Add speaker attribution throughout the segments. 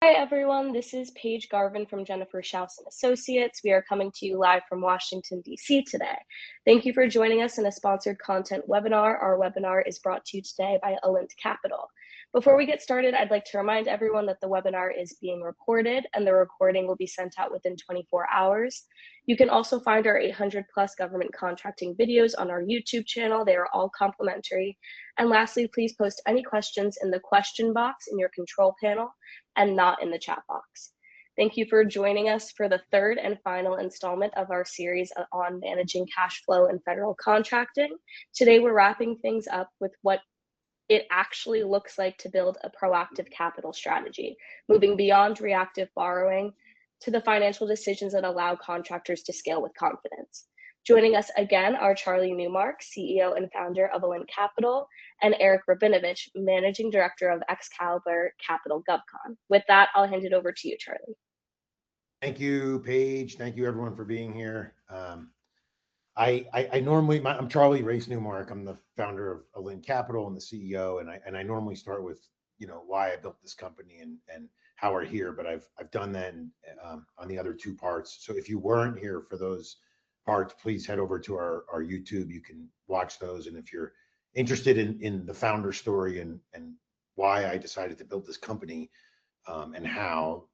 Speaker 1: Hi everyone, this is Paige Garvin from Jennifer Schaus and Associates. We are coming to you live from Washington, D.C. today. Thank you for joining us in a sponsored content webinar. Our webinar is brought to you today by ELINT Capital. Before we get started, I'd like to remind everyone that the webinar is being recorded and the recording will be sent out within 24 hours. You can also find our 800 plus government contracting videos on our YouTube channel. They are all complimentary. And lastly, please post any questions in the question box in your control panel and not in the chat box. Thank you for joining us for the third and final installment of our series on managing cash flow and federal contracting. Today, we're wrapping things up with what it actually looks like to build a proactive capital strategy, moving beyond reactive borrowing to the financial decisions that allow contractors to scale with confidence. Joining us again are Charlie Newmark, CEO and founder of ELINT Capital, and Eric Rabinovich, Managing Director of Excalibur Capital GovCon. With that, I'll hand it over to you, Charlie.
Speaker 2: Thank you, Paige. Thank you, everyone, for being here. I'm Charlie Race-Newmark. I'm the founder of ELINT Capital and the CEO, and I normally start with why I built this company and how we're here, but I've done that on the other two parts. So if you weren't here for those parts, please head over to our YouTube. You can watch those, and if you're interested in the founder story and why I decided to build this company and how,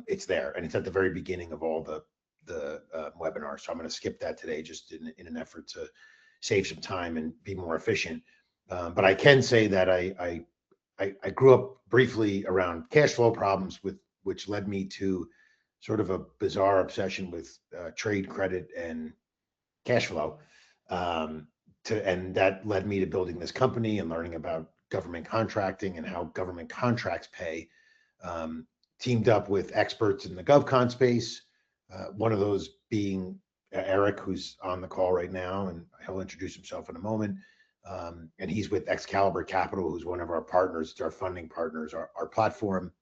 Speaker 2: it's there, and it's at the very beginning of all the webinar. So I'm going to skip that today just in an effort to save some time and be more efficient. But I can say that I grew up briefly around cash flow problems, which led me to sort of a bizarre obsession with trade credit and cash flow. And that led me to building this company and learning about government contracting and how government contracts pay. Teamed up with experts in the GovCon space, one of those being Eric, who's on the call right now, and he'll introduce himself in a moment. And he's with Excalibur Capital, who's one of our partners. It's our funding partners. Our platform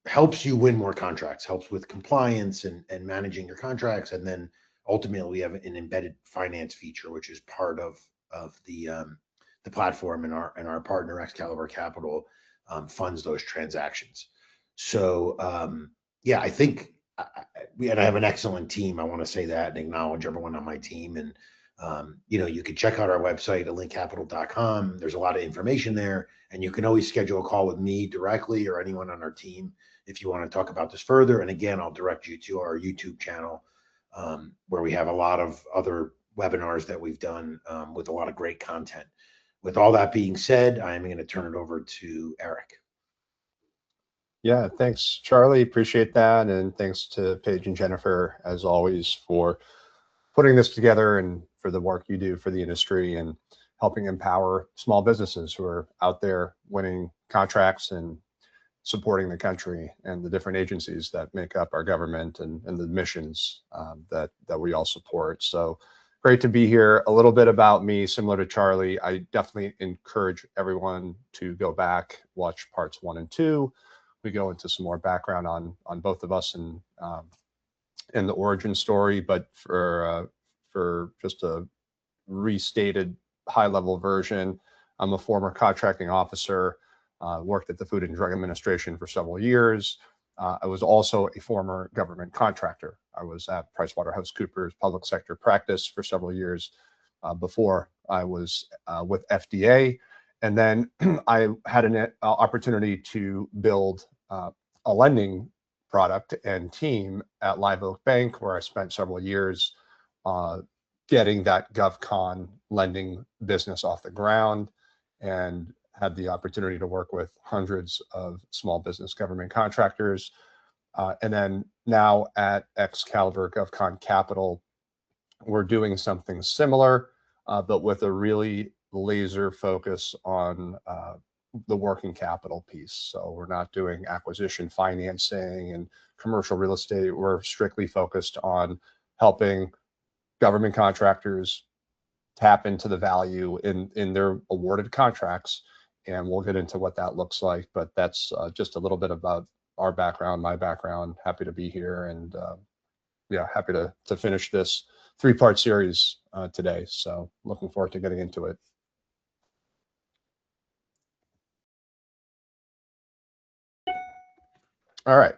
Speaker 2: helps you win more contracts, helps with compliance and managing your contracts. And then ultimately we have an embedded finance feature, which is part of the platform, and our partner Excalibur Capital funds those transactions. So yeah, I think I have an excellent team. I want to say that and acknowledge everyone on my team. And you can check out our website, elintcapital.com. There's a lot of information there, and you can always schedule a call with me directly or anyone on our team if you want to talk about this further. And again, I'll direct you to our YouTube channel, where we have a lot of other webinars that we've done with a lot of great content. With all that being said, I'm going to turn it over to Eric.
Speaker 3: Yeah, thanks, Charlie. Appreciate that. And thanks to Paige and Jennifer, as always, for putting this together and for the work you do for the industry and helping empower small businesses who are out there winning contracts and supporting the country and the different agencies that make up our government and the missions that we all support. So great to be here. A little bit about me, similar to Charlie, I definitely encourage everyone to go back, watch parts 1 and 2. We go into some more background on both of us and the origin story, but for just a restated high-level version, I'm a former contracting officer, worked at the Food and Drug Administration for several years. I was also a former government contractor. I was at PricewaterhouseCoopers public sector practice for several years before I was with FDA. And then I had an opportunity to build a lending product and team at Live Oak Bank, where I spent several years getting that GovCon lending business off the ground, and had the opportunity to work with hundreds of small business government contractors. And then now at Excalibur GovCon Capital, we're doing something similar, but with a really laser focus on the working capital piece. So we're not doing acquisition financing and commercial real estate. We're strictly focused on helping government contractors tap into the value in their awarded contracts. And we'll get into what that looks like, but that's just a little bit about our background, my background. Happy to be here, and yeah, happy to finish this 3-part series today. So looking forward to getting into it. All right.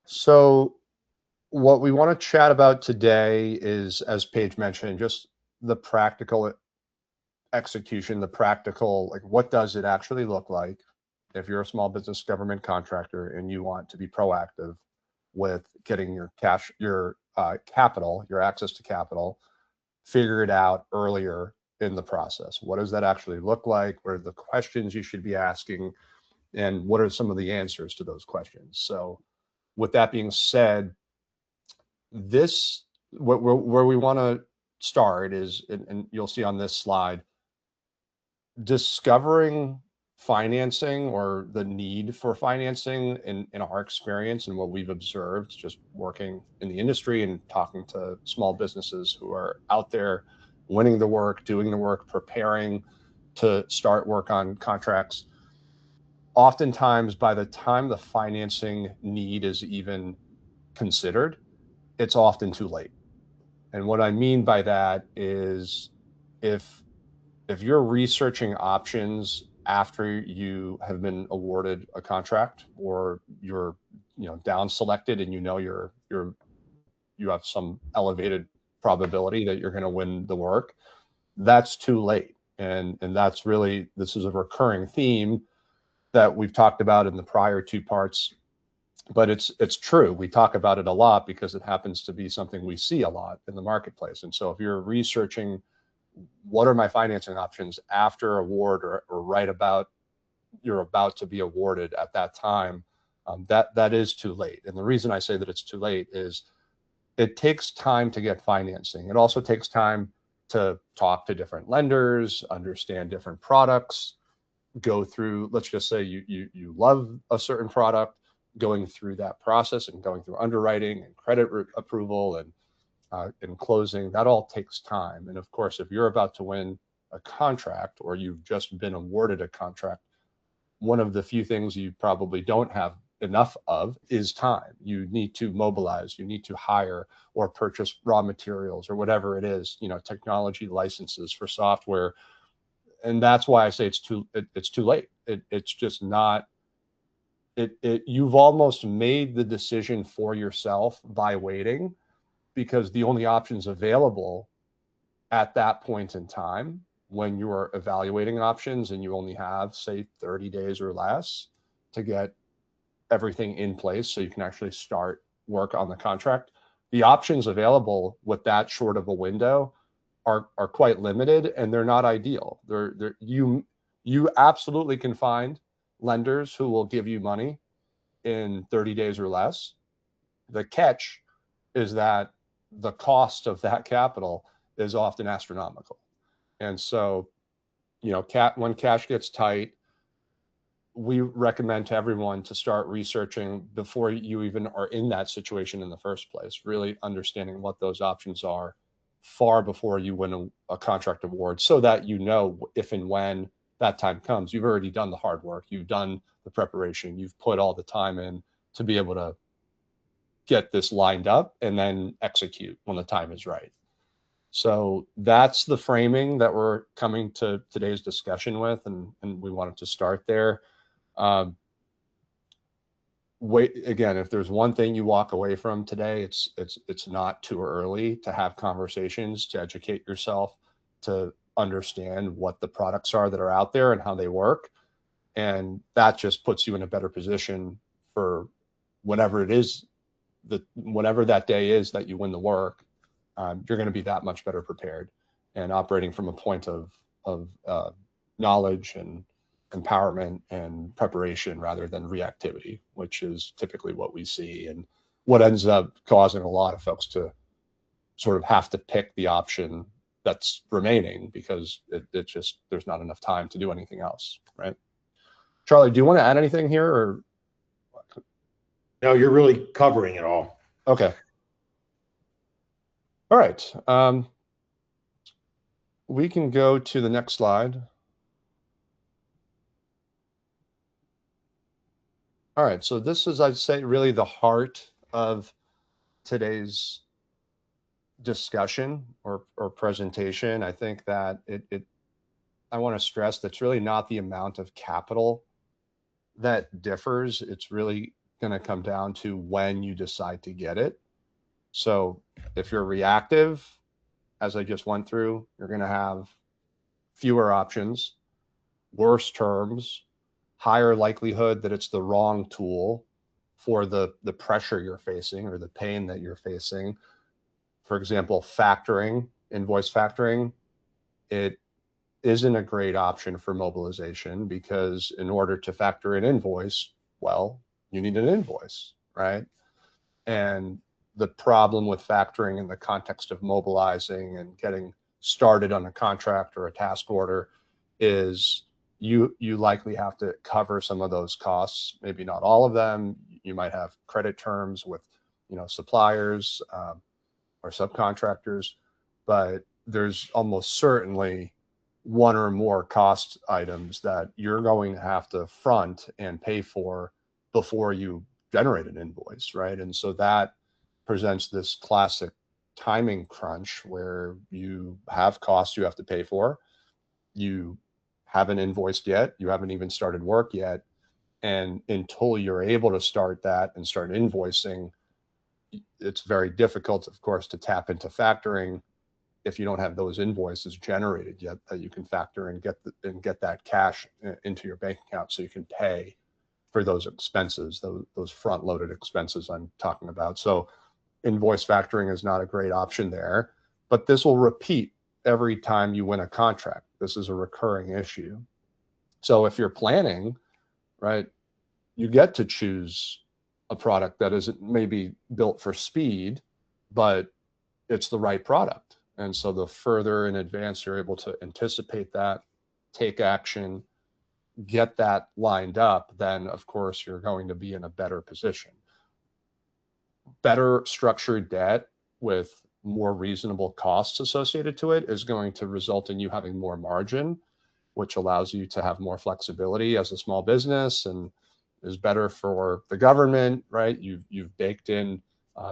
Speaker 3: So what we want to chat about today is, as Paige mentioned, just the practical execution, the practical, like what does it actually look like if you're a small business government contractor and you want to be proactive with getting your cash, your capital, your access to capital figured out earlier in the process. What does that actually look like? What are the questions you should be asking? And what are some of the answers to those questions? So with that being said, this where we want to start is, and you'll see on this slide, discovering financing or the need for financing in our experience and what we've observed just working in the industry and talking to small businesses who are out there winning the work, doing the work, preparing to start work on contracts. Oftentimes, by the time the financing need is even considered, it's often too late. And what I mean by that is if you're researching options after you have been awarded a contract, or you're down selected and you have some elevated probability that you're going to win the work, that's too late. And that's really, this is a recurring theme that we've talked about in the prior two parts, but it's true. We talk about it a lot because it happens to be something we see a lot in the marketplace. And so if you're researching what are my financing options after award, or right about you're about to be awarded at that time, that is too late. And the reason I say that it's too late is it takes time to get financing. It also takes time to talk to different lenders, understand different products, go through, let's just say you love a certain product, going through that process and going through underwriting and credit approval and closing. That all takes time. And of course, if you're about to win a contract or you've just been awarded a contract, one of the few things you probably don't have enough of is time. You need to mobilize, you need to hire or purchase raw materials or whatever it is, technology licenses for software. And that's why I say it's too late. It's just not, you've almost made the decision for yourself by waiting, because the only options available at that point in time, when you are evaluating options and you only have, say, 30 days or less to get everything in place so you can actually start work on the contract, the options available with that short of a window are quite limited, and they're not ideal. You absolutely can find lenders who will give you money in 30 days or less. The catch is that the cost of that capital is often astronomical. And so, when cash gets tight, we recommend to everyone to start researching before you even are in that situation in the first place, really understanding what those options are far before you win a contract award, so that if and when that time comes, you've already done the hard work, you've done the preparation, you've put all the time in to be able to get this lined up and then execute when the time is right. So that's the framing that we're coming to today's discussion with, and we wanted to start there. Again, if there's one thing you walk away from today, it's not too early to have conversations, to educate yourself, to understand what the products are that are out there and how they work. And that just puts you in a better position for whatever it is, whatever that day is that you win the work. You're going to be that much better prepared and operating from a point of knowledge and empowerment and preparation rather than reactivity, which is typically what we see and what ends up causing a lot of folks to sort of have to pick the option that's remaining because it just, there's not enough time to do anything else, right? Charlie, do you want to add anything here, or?
Speaker 2: No, you're really covering it all.
Speaker 3: Okay. All right. We can go to the next slide. All right, so this is, I'd say, really the heart of today's discussion or presentation. I think that I want to stress that's really not the amount of capital that differs. It's really going to come down to when you decide to get it. So if you're reactive, as I just went through, you're going to have fewer options, worse terms, higher likelihood that it's the wrong tool for the pressure you're facing or the pain that you're facing. For example, factoring, invoice factoring, it isn't a great option for mobilization because in order to factor an invoice, well, you need an invoice, right? And the problem with factoring in the context of mobilizing and getting started on a contract or a task order is you likely have to cover some of those costs, maybe not all of them. You might have credit terms with suppliers or subcontractors, but there's almost certainly one or more cost items that you're going to have to front and pay for before you generate an invoice, right? And so that presents this classic timing crunch where you have costs you have to pay for, you haven't invoiced yet, you haven't even started work yet, and until you're able to start that and start invoicing, it's very difficult, of course, to tap into factoring if you don't have those invoices generated yet that you can factor and get that cash into your bank account so you can pay for those expenses, those front-loaded expenses I'm talking about. So invoice factoring is not a great option there, but this will repeat every time you win a contract. This is a recurring issue. So if you're planning, right, you get to choose a product that isn't maybe built for speed, but it's the right product. And so the further in advance you're able to anticipate that, take action, get that lined up, then of course you're going to be in a better position. Better structured debt with more reasonable costs associated to it is going to result in you having more margin, which allows you to have more flexibility as a small business and is better for the government, right? You've baked in,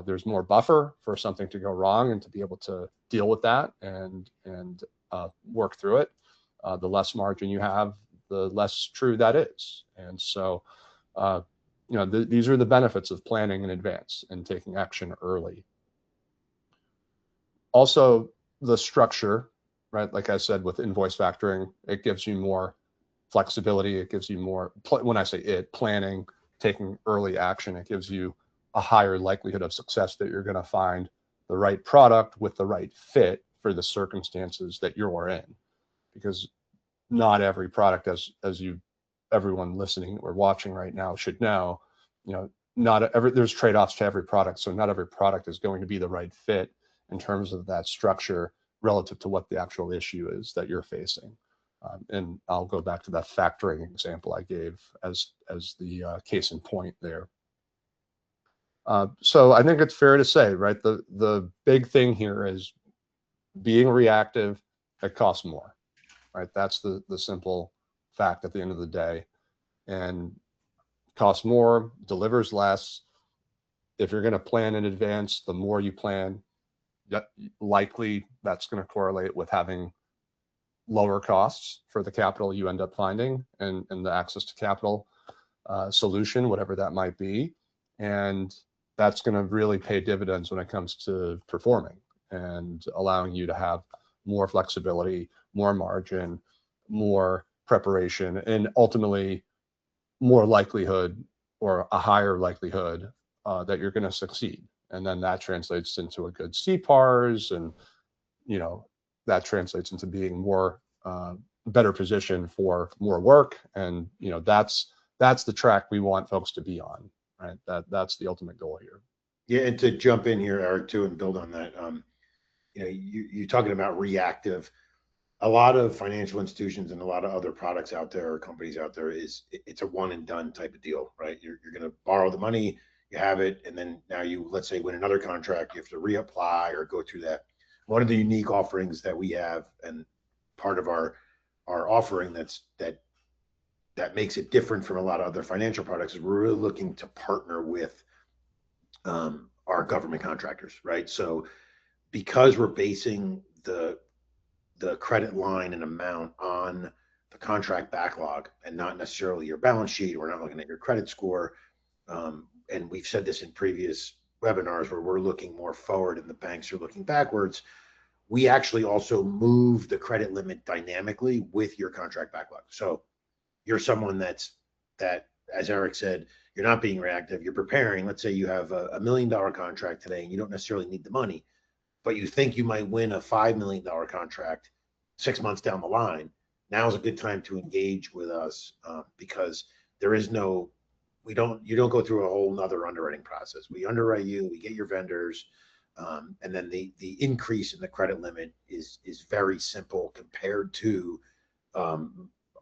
Speaker 3: there's more buffer for something to go wrong and to be able to deal with that and work through it. The less margin you have, the less true that is. And so, these are the benefits of planning in advance and taking action early. Also, the structure, right? Like I said, with invoice factoring, it gives you more flexibility. It gives you more, when I say it, planning, taking early action, it gives you a higher likelihood of success that you're going to find the right product with the right fit for the circumstances that you're in. Because not every product, as everyone listening or watching right now should know, there's trade-offs to every product. So not every product is going to be the right fit in terms of that structure relative to what the actual issue is that you're facing. And I'll go back to that factoring example I gave as the case in point there. So I think it's fair to say, right, the big thing here is being reactive, it costs more, right? That's the simple fact at the end of the day. And costs more, delivers less. If you're going to plan in advance, the more you plan, likely that's going to correlate with having lower costs for the capital you end up finding and the access to capital solution, whatever that might be. And that's going to really pay dividends when it comes to performing and allowing you to have more flexibility, more margin, more preparation, and ultimately more likelihood or a higher likelihood that you're going to succeed. And then that translates into a good CPARs, and that translates into being more better positioned for more work. And that's the track we want folks to be on, right? That's the ultimate goal here.
Speaker 2: Yeah, and to jump in here, Eric, too, and build on that, you're talking about reactive. A lot of financial institutions and a lot of other products out there or companies out there it's a one and done type of deal, right? You're going to borrow the money, you have it, and then now you, let's say, win another contract, you have to reapply or go through that. One of the unique offerings that we have, and part of our offering that makes it different from a lot of other financial products, is we're really looking to partner with our government contractors, right? So because we're basing the credit line and amount on the contract backlog and not necessarily your balance sheet, we're not looking at your credit score. and we've said this in previous webinars where we're looking more forward and the banks are looking backwards, we actually also move the credit limit dynamically with your contract backlog. So you're someone that, as Eric said, you're not being reactive, you're preparing. Let's say you have a $1 million contract today and you don't necessarily need the money, but you think you might win a $5 million contract 6 months down the line. Now is a good time to engage with us, because there is no, you don't go through a whole nother underwriting process. We underwrite you, we get your vendors, and then the increase in the credit limit is very simple compared to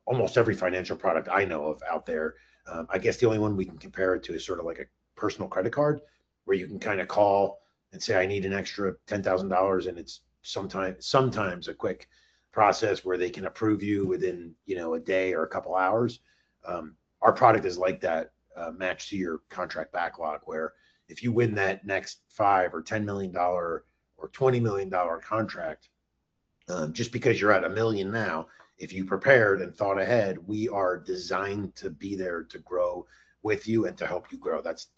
Speaker 2: almost every financial product I know of out there. I guess the only one we can compare it to is sort of like a personal credit card, where you can kind of call and say, I need an extra $10,000, and it's sometimes a quick process where they can approve you within, a day or a couple hours. Our product is like that, matched to your contract backlog, where if you win that next $5 or $10 million or $20 million contract, just because you're at $1 million now, if you prepared and thought ahead, we are designed to be there to grow with you and to help you grow. That's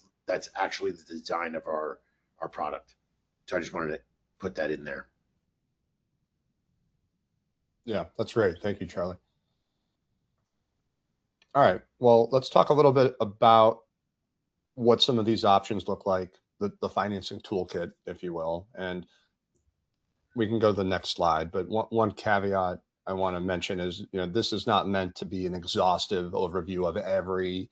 Speaker 2: actually the design of our product. So I just wanted to put that in there.
Speaker 3: Yeah, that's great. Thank you, Charlie. All right, well, let's talk a little bit about what some of these options look like, the financing toolkit, if you will. And we can go to the next slide, but one caveat I want to mention is, this is not meant to be an exhaustive overview of every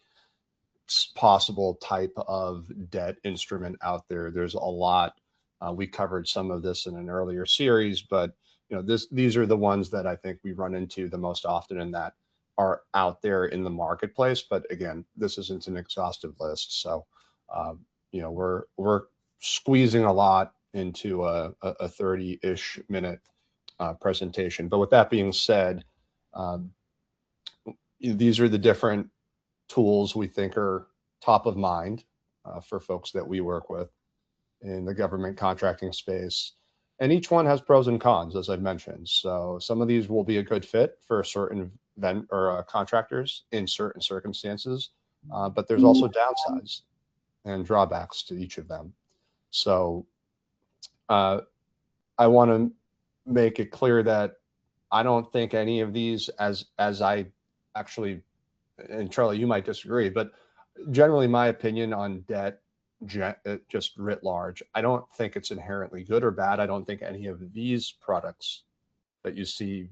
Speaker 3: possible type of debt instrument out there. There's a lot. We covered some of this in an earlier series, but these are the ones that I think we run into the most often and that are out there in the marketplace. But again, this isn't an exhaustive list. So, we're squeezing a lot into a 30-ish minute presentation. But with that being said, these are the different tools we think are top of mind for folks that we work with in the government contracting space. And each one has pros and cons, as I've mentioned. So some of these will be a good fit for certain contractors in certain circumstances, but there's also downsides and drawbacks to each of them. So I want to make it clear that I don't think any of these, as I actually, and Charlie, you might disagree, but generally my opinion on debt, just writ large, I don't think it's inherently good or bad. I don't think any of these products that you see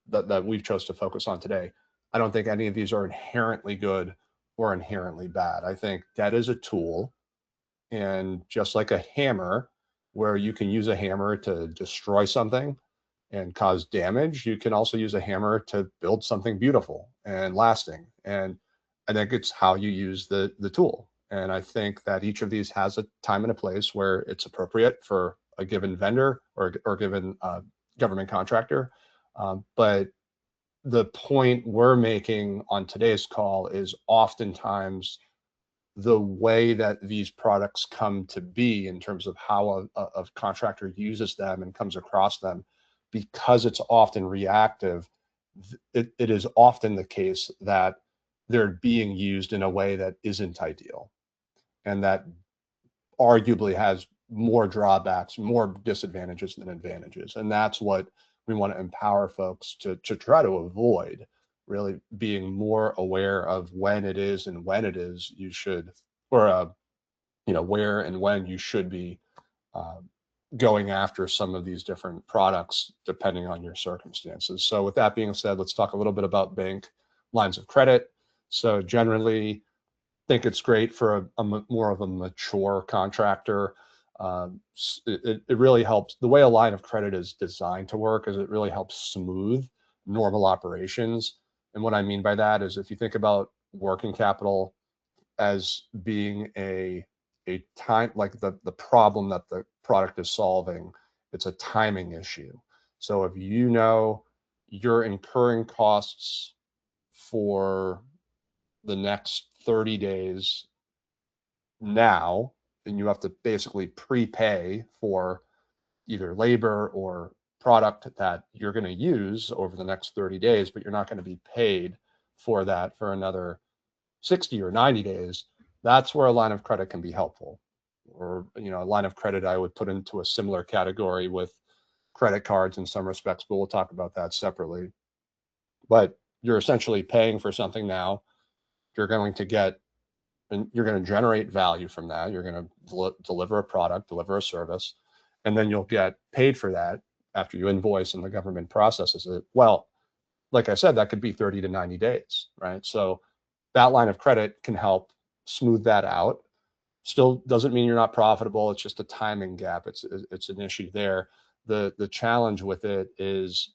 Speaker 3: that we've chose to focus on today, I don't think any of these are inherently good or inherently bad. I think debt is a tool, and just like a hammer, where you can use a hammer to destroy something and cause damage, you can also use a hammer to build something beautiful and lasting. And I think it's how you use the tool. And I think that each of these has a time and a place where it's appropriate for a given vendor or given government contractor. But the point we're making on today's call is oftentimes the way that these products come to be in terms of how a contractor uses them and comes across them, because it's often reactive, it is often the case that they're being used in a way that isn't ideal, and that arguably has more drawbacks, more disadvantages than advantages. And that's what we want to empower folks to try to avoid, really being more aware of when it is and when it is you should, or where and when you should be going after some of these different products depending on your circumstances. So with that being said, let's talk a little bit about bank lines of credit. So generally, think it's great for a more of a mature contractor. It really helps. The way a line of credit is designed to work is it really helps smooth normal operations. And what I mean by that is, if you think about working capital as being a time, like the problem that the product is solving, it's a timing issue. So if you're incurring costs for the next 30 days now, and you have to basically prepay for either labor or product that you're going to use over the next 30 days, but you're not going to be paid for that for another 60 or 90 days, that's where a line of credit can be helpful. Or, a line of credit I would put into a similar category with credit cards in some respects, but we'll talk about that separately. But you're essentially paying for something now. You're going to get, and you're going to generate value from that. You're going to deliver a product, deliver a service, and then you'll get paid for that after you invoice and the government processes it. Well, like I said, that could be 30 to 90 days, right? So that line of credit can help smooth that out. Still doesn't mean you're not profitable. It's just a timing gap. It's an issue there. The challenge with it is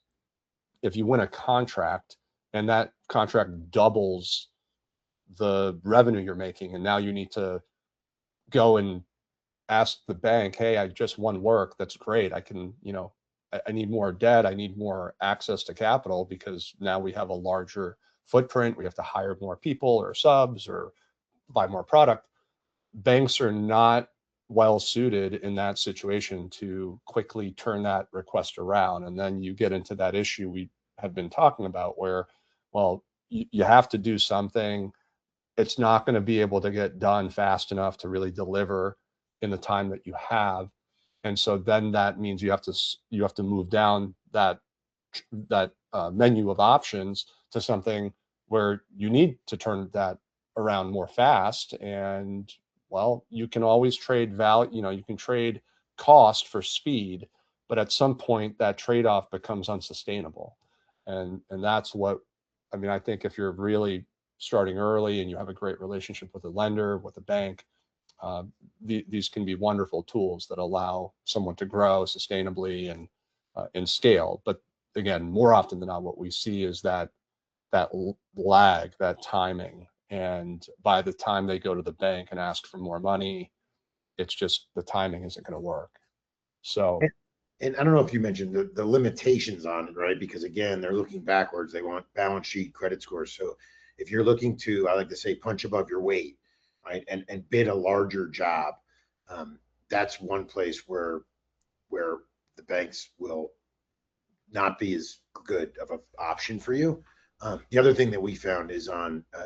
Speaker 3: if you win a contract and that contract doubles the revenue you're making, and now you need to go and ask the bank, hey, I just won work. That's great. I can, I need more debt. I need more access to capital because now we have a larger footprint. We have to hire more people or subs or buy more product. Banks are not well suited in that situation to quickly turn that request around. And then you get into that issue we have been talking about where, well, you have to do something. It's not going to be able to get done fast enough to really deliver in the time that you have. And so then that means you have to move down that menu of options to something where you need to turn that around more fast. And well, you can always trade value, you can trade cost for speed, but at some point that trade-off becomes unsustainable. And that's what, I think if you're really starting early and you have a great relationship with a lender, with a bank, these can be wonderful tools that allow someone to grow sustainably and scale. But again, more often than not, what we see is that lag, that timing. And by the time they go to the bank and ask for more money, it's just the timing isn't going to work. So,
Speaker 2: and I don't know if you mentioned the limitations on it, right? Because again, they're looking backwards. They want balance sheet, credit scores. So if you're looking to, I like to say, punch above your weight, right, and bid a larger job, that's one place where the banks will not be as good of an option for you. The other thing that we found is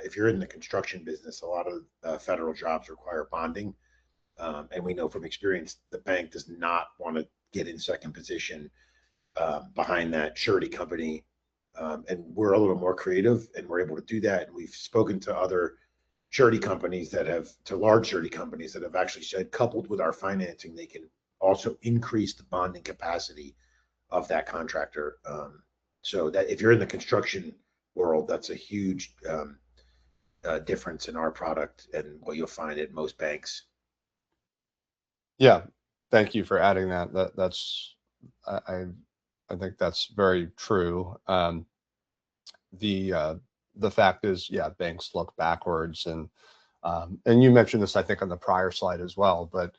Speaker 2: if you're in the construction business, a lot of federal jobs require bonding. And we know from experience, the bank does not want to get in second position behind that surety company. And we're a little more creative and we're able to do that. And we've spoken to other surety companies large surety companies that have actually said, coupled with our financing, they can also increase the bonding capacity of that contractor. So that if you're in the construction world, that's a huge difference in our product and what you'll find at most banks.
Speaker 3: Yeah, thank you for adding that. That's I think that's very true. The fact is, yeah, banks look backwards, and you mentioned this, I think, on the prior slide as well. But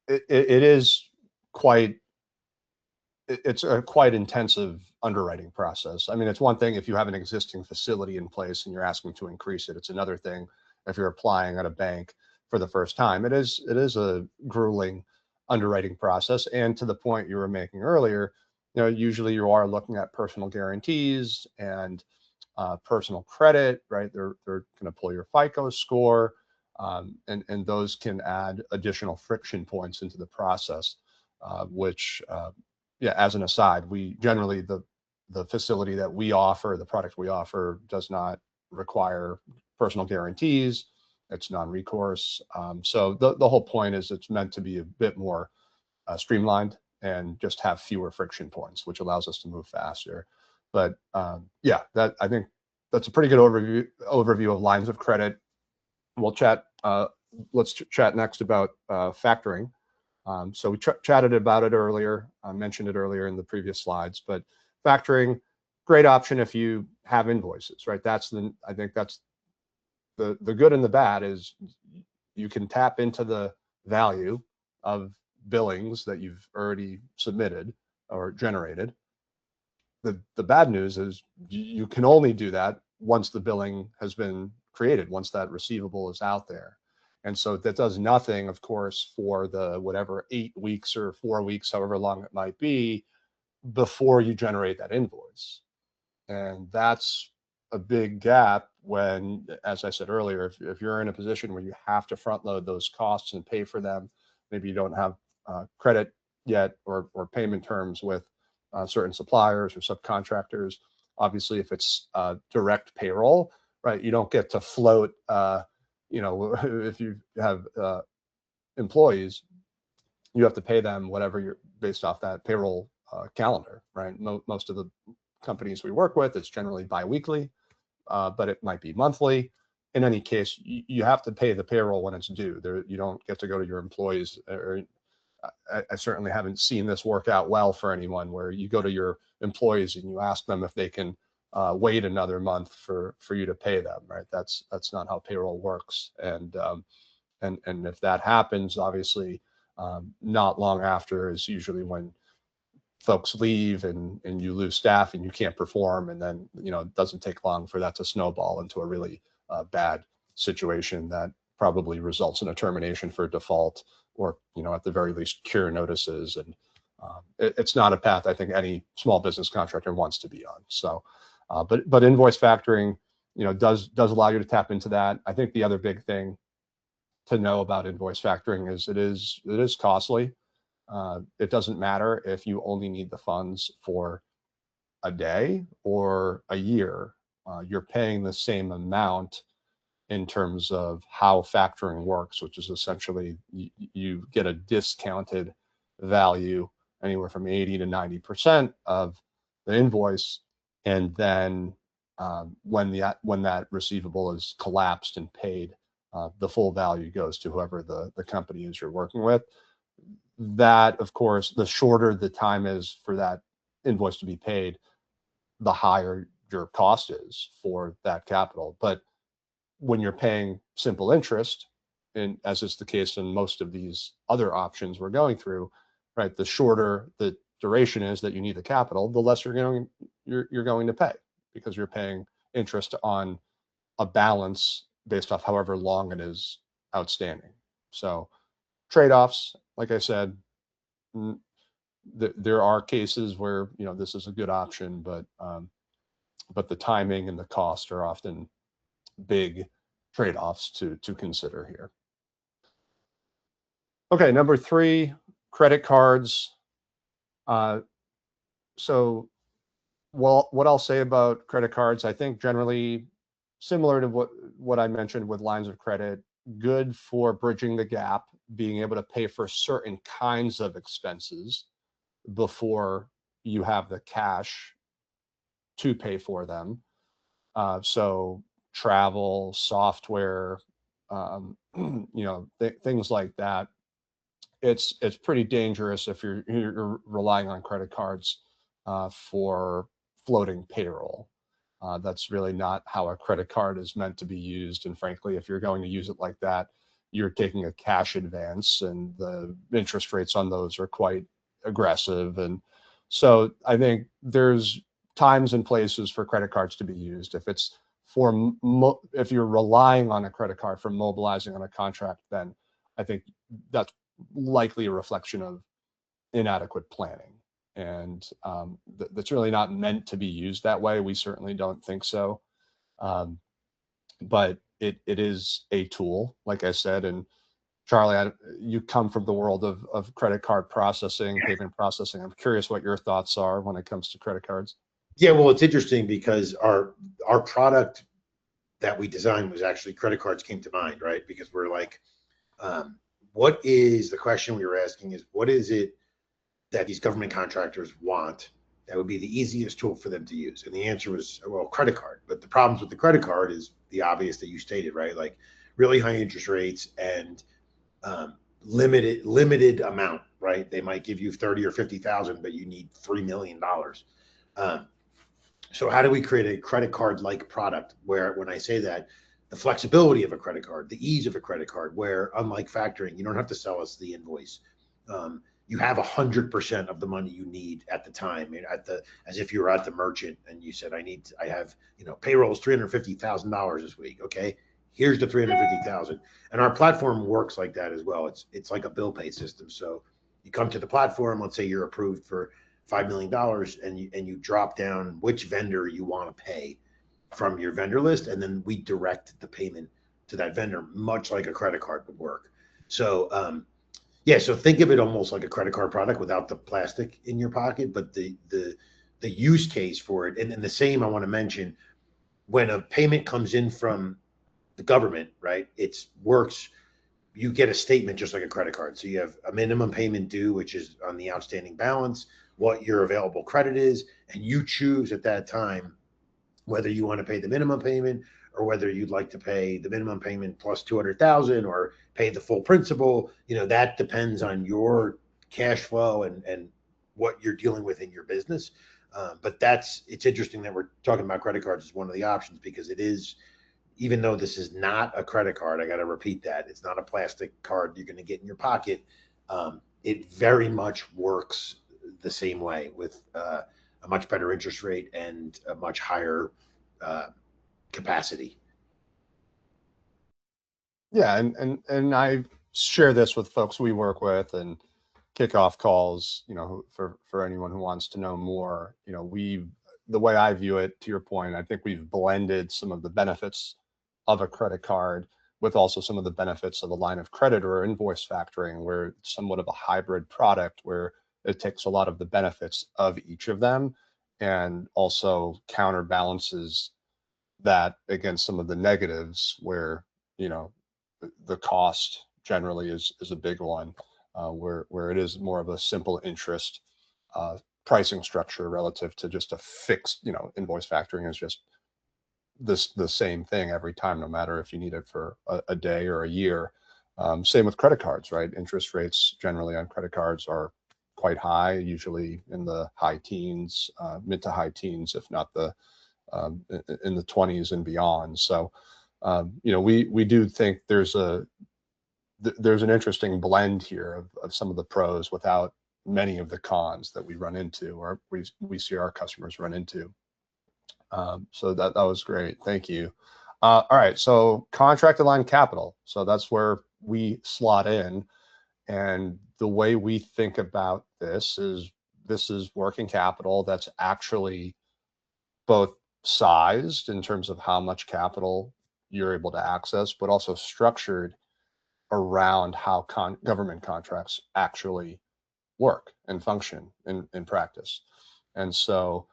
Speaker 3: it is quite. It's a quite intensive underwriting process. It's one thing if you have an existing facility in place and you're asking to increase it. It's another thing if you're applying at a bank for the first time. It is a grueling underwriting process. And to the point you were making earlier, usually you are looking at personal guarantees and personal credit, right? They're going to pull your FICO score, and those can add additional friction points into the process, which yeah, as an aside, we generally, the facility that we offer, the product we offer, does not require personal guarantees. It's non-recourse. So the whole point is it's meant to be a bit more streamlined and just have fewer friction points, which allows us to move faster. But yeah, I think that's a pretty good overview of lines of credit. We'll chat. Let's chat next about factoring. So we chatted about it earlier. I mentioned it earlier in the previous slides, but factoring, great option if you have invoices, right? I think that's the good and the bad is you can tap into the value of billings that you've already submitted or generated. The bad news is you can only do that once the billing has been created, once that receivable is out there. And so that does nothing, of course, for the whatever 8 weeks or 4 weeks, however long it might be, before you generate that invoice. And that's a big gap when, as I said earlier, if you're in a position where you have to front load those costs and pay for them, maybe you don't have credit yet or payment terms with certain suppliers or subcontractors. Obviously, if it's direct payroll, right, you don't get to float, if you have employees, you have to pay them whatever you're based off that payroll calendar, right? Most of the companies we work with, it's generally biweekly, but it might be monthly. In any case, you have to pay the payroll when it's due. You don't get to go to your employees. I certainly haven't seen this work out well for anyone, where you go to your employees and you ask them if they can wait another month for you to pay them, right? That's not how payroll works. And if that happens, obviously, not long after is usually when folks leave and you lose staff and you can't perform, and then it doesn't take long for that to snowball into a really bad situation that probably results in a termination for default, or at the very least cure notices. And it's not a path I think any small business contractor wants to be on. So but invoice factoring does allow you to tap into that. I think the other big thing to know about invoice factoring is it is costly. It doesn't matter if you only need the funds for a day or a year. You're paying the same amount in terms of how factoring works, which is essentially you get a discounted value anywhere from 80 to 90% of the invoice, and then when that receivable is collapsed and paid, the full value goes to whoever the company is you're working with. That, of course, the shorter the time is for that invoice to be paid, the higher your cost is for that capital. But when you're paying simple interest, and as is the case in most of these other options we're going through, right, the shorter the duration is that you need the capital, the less you're going to pay, because you're paying interest on a balance based off however long it is outstanding. So trade-offs, like I said, there are cases where this is a good option, but the timing and the cost are often big trade-offs to consider here. Okay, number 3, credit cards. So, well, what I'll say about credit cards, I think generally similar to what I mentioned with lines of credit, good for bridging the gap, being able to pay for certain kinds of expenses before you have the cash to pay for them. So travel, software, things like that. It's pretty dangerous if you're relying on credit cards for floating payroll. That's really not how a credit card is meant to be used. And frankly, if you're going to use it like that, you're taking a cash advance, and the interest rates on those are quite aggressive. And so I think there's times and places for credit cards to be used. If it's if you're relying on a credit card for mobilizing on a contract, then I think that's likely a reflection of inadequate planning. And that's really not meant to be used that way. We certainly don't think so. But it is a tool, like I said. And Charlie, you come from the world of credit card processing, payment processing. I'm curious what your thoughts are when it comes to credit cards.
Speaker 2: Yeah, well, it's interesting because our product that we designed was actually credit cards came to mind, right? Because we're like, what is the question we were asking is, what is it that these government contractors want that would be the easiest tool for them to use? And the answer was, well, credit card. But the problems with the credit card is the obvious that you stated, right? Like really high interest rates and limited amount, right? They might give you 30 or 50,000, but you need $3 million. So how do we create a credit card like product where, when I say that, the flexibility of a credit card, the ease of a credit card, where unlike factoring, you don't have to sell us the invoice. You have 100% of the money you need at the time, as if you were at the merchant and you said, I have, payroll is $350,000 this week. Okay, here's the 350,000. And our platform works like that as well. It's like a bill pay system. So you come to the platform, let's say you're approved for $5 million, and you drop down which vendor you want to pay. from your vendor list, and then we direct the payment to that vendor, much like a credit card would work. So yeah, so think of it almost like a credit card product without the plastic in your pocket, but the use case for it, and then the same I want to mention, when a payment comes in from the government, right? It works. You get a statement just like a credit card. So you have a minimum payment due, which is on the outstanding balance, what your available credit is, and you choose at that time whether you want to pay the minimum payment or whether you'd like to pay the minimum payment plus 200,000 or pay the full principal. You know, that depends on your cash flow and what you're dealing with in your business. But it's interesting that we're talking about credit cards as one of the options, because it is, even though this is not a credit card, I got to repeat that, it's not a plastic card you're going to get in your pocket. It very much works the same way, with a much better interest rate and a much higher capacity.
Speaker 3: Yeah, and I share this with folks we work with and kickoff calls, you know, for anyone who wants to know more. You know, the way I view it, to your point, I think we've blended some of the benefits of a credit card with also some of the benefits of a line of credit or invoice factoring, where it's somewhat of a hybrid product where it takes a lot of the benefits of each of them and also counterbalances that against some of the negatives where, you know, the cost generally is a big one, where it is more of a simple interest pricing structure relative to just a fixed, you know, invoice factoring is just the same thing every time, no matter if you need it for a day or a year. Same with credit cards, right? Interest rates generally on credit cards are quite high, usually in the high teens, mid to high teens, if not in the 20s and beyond. So, you know, we do think there's an interesting blend here of some of the pros without many of the cons that we run into, or we see our customers run into. So that was great. Thank you. All right. So ELINT Capital. So that's where we slot in. And the way we think about this is working capital that's actually both sized in terms of how much capital you're able to access, but also structured around how government contracts actually work and function in practice. And so,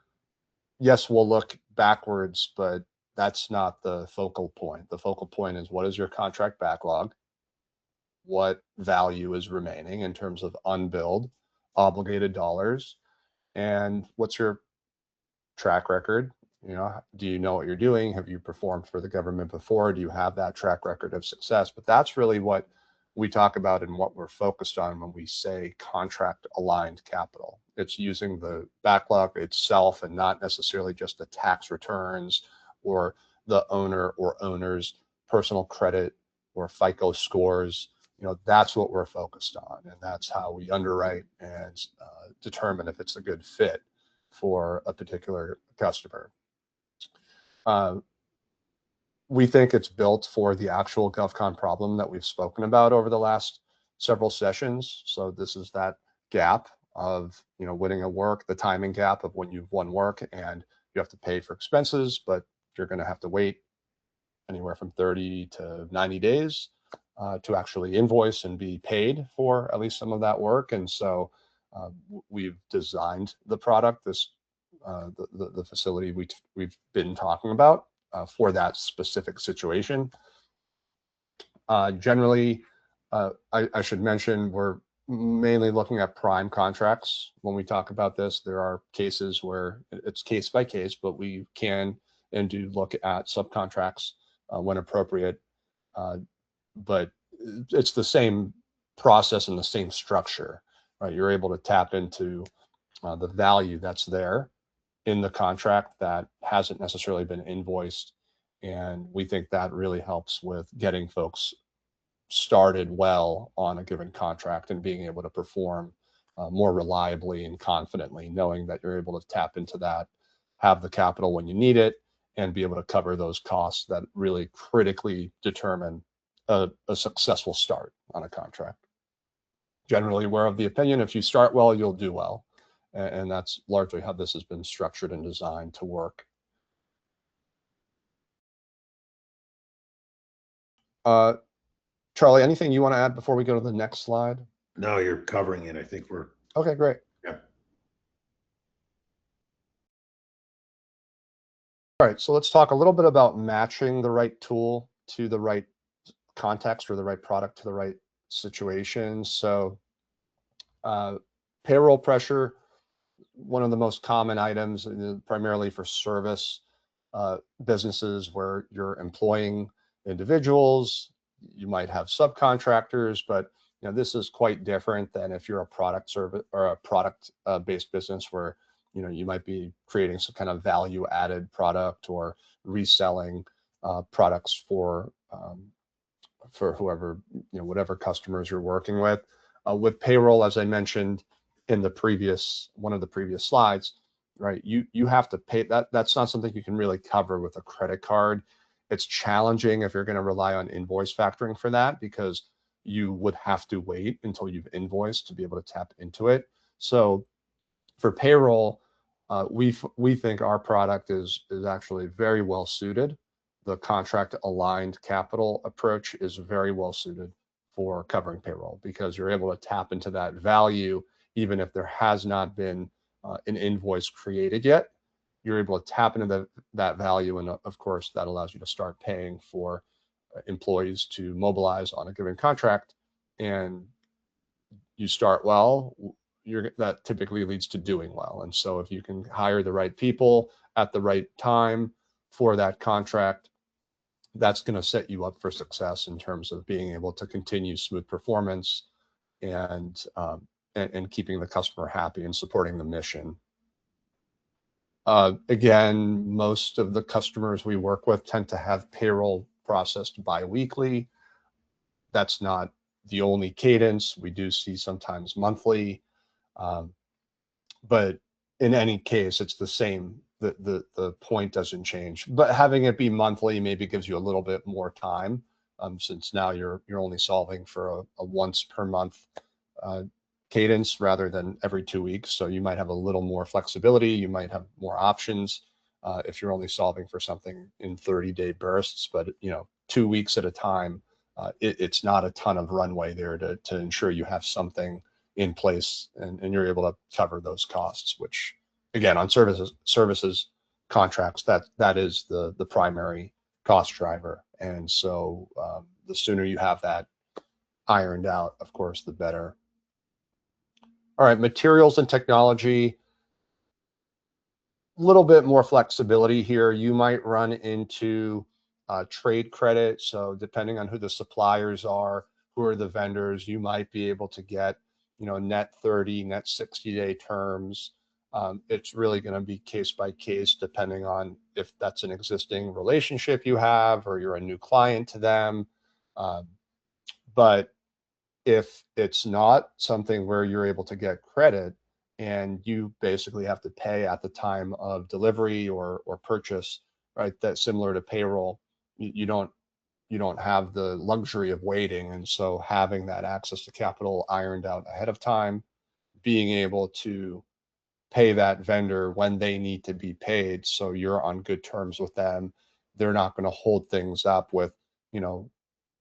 Speaker 3: yes, we'll look backwards, but that's not the focal point. The focal point is, what is your contract backlog? What value is remaining in terms of unbilled, obligated dollars? And what's your track record? You know, do you know what you're doing? Have you performed for the government before? Do you have that track record of success? But that's really what we talk about and what we're focused on when we say contract aligned capital. It's using the backlog itself and not necessarily just the tax returns or the owner or owner's personal credit or FICO scores. You know, that's what we're focused on, and that's how we underwrite and determine if it's a good fit for a particular customer. We think it's built for the actual GovCon problem that we've spoken about over the last several sessions. So this is that gap of, you know, winning a work, the timing gap of when you've won work and you have to pay for expenses, but you're going to have to wait anywhere from 30 to 90 days to actually invoice and be paid for at least some of that work. And so we've designed the product, the facility we've been talking about for that specific situation. Generally, I should mention, we're mainly looking at prime contracts when we talk about this. There are cases where it's case by case, but we can and do look at subcontracts when appropriate. But it's the same process and the same structure, right? You're able to tap into the value that's there in the contract that hasn't necessarily been invoiced. And we think that really helps with getting folks started well on a given contract and being able to perform more reliably and confidently, knowing that you're able to tap into that, have the capital when you need it, and be able to cover those costs that really critically determine a successful start on a contract. Generally, we're of the opinion, if you start well, you'll do well. And that's largely how this has been structured and designed to work. Charlie, anything you want to add before we go to the next slide?
Speaker 2: No, you're covering it. I think we're
Speaker 3: Okay, great.
Speaker 2: yeah.
Speaker 3: All right, so let's talk a little bit about matching the right tool to the right context or the right product to the right situation. So payroll pressure, one of the most common items, primarily for service businesses where you're employing individuals. You might have subcontractors, but this is quite different than if you're a product service or a product based business where you might be creating some kind of value added product or reselling products for whoever, whatever customers you're working with. With payroll, as I mentioned in one of the previous slides, right? You have to pay that. That's not something you can really cover with a credit card. It's challenging if you're going to rely on invoice factoring for that, because you would have to wait until you've invoiced to be able to tap into it. So for payroll, we think our product is actually very well suited. The contract aligned capital approach is very well suited for covering payroll, because you're able to tap into that value even if there has not been an invoice created yet. You're able to tap into that value, and of course that allows you to start paying for employees to mobilize on a given contract. And you start well, that typically leads to doing well. And so if you can hire the right people at the right time for that contract, that's going to set you up for success in terms of being able to continue smooth performance and keeping the customer happy and supporting the mission. Again, most of the customers we work with tend to have payroll processed bi-weekly. That's not the only cadence. We do see sometimes monthly, but in any case, it's the same. The point doesn't change, but having it be monthly maybe gives you a little bit more time, since now you're only solving for a once per month cadence rather than every 2 weeks. So you might have a little more flexibility. You might have more options if you're only solving for something in 30-day bursts. But 2 weeks at a time, it's not a ton of runway there to ensure you have something in place and you're able to cover those costs, which again, on services contracts, that is the primary cost driver. And so the sooner you have that ironed out, of course, the better. All right, materials and technology, a little bit more flexibility here. You might run into trade credit. So depending on who the suppliers are, who are the vendors, you might be able to get net 30, net 60-day terms. It's really going to be case by case, depending on if that's an existing relationship you have or you're a new client to them. But if it's not something where you're able to get credit and you basically have to pay at the time of delivery or purchase, right? That's similar to payroll. You don't have the luxury of waiting. And so having that access to capital ironed out ahead of time, being able to pay that vendor when they need to be paid, so you're on good terms with them. They're not going to hold things up with,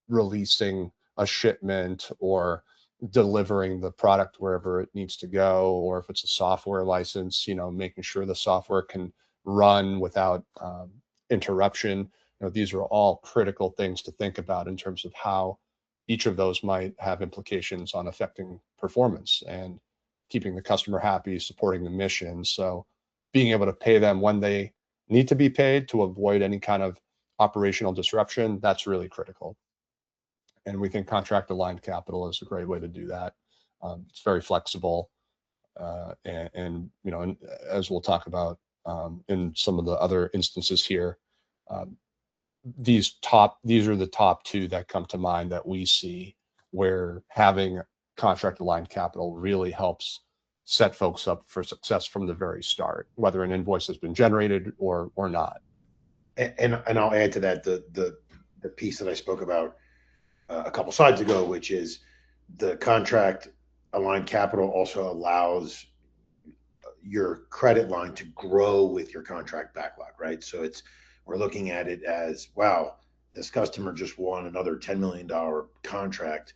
Speaker 3: releasing a shipment or delivering the product wherever it needs to go, or if it's a software license, making sure the software can run without interruption. These are all critical things to think about in terms of how each of those might have implications on affecting performance and keeping the customer happy, supporting the mission. So being able to pay them when they need to be paid to avoid any kind of operational disruption, that's really critical. And we think contract aligned capital is a great way to do that. It's very flexible, and as we'll talk about in some of the other instances here, these are the top two that come to mind that we see where having contract aligned capital really helps set folks up for success from the very start, whether an invoice has been generated or not.
Speaker 2: And I'll add to that the piece that I spoke about a couple slides ago, which is the contract aligned capital also allows your credit line to grow with your contract backlog, right? So we're looking at it as, wow, this customer just won another $10 million contract.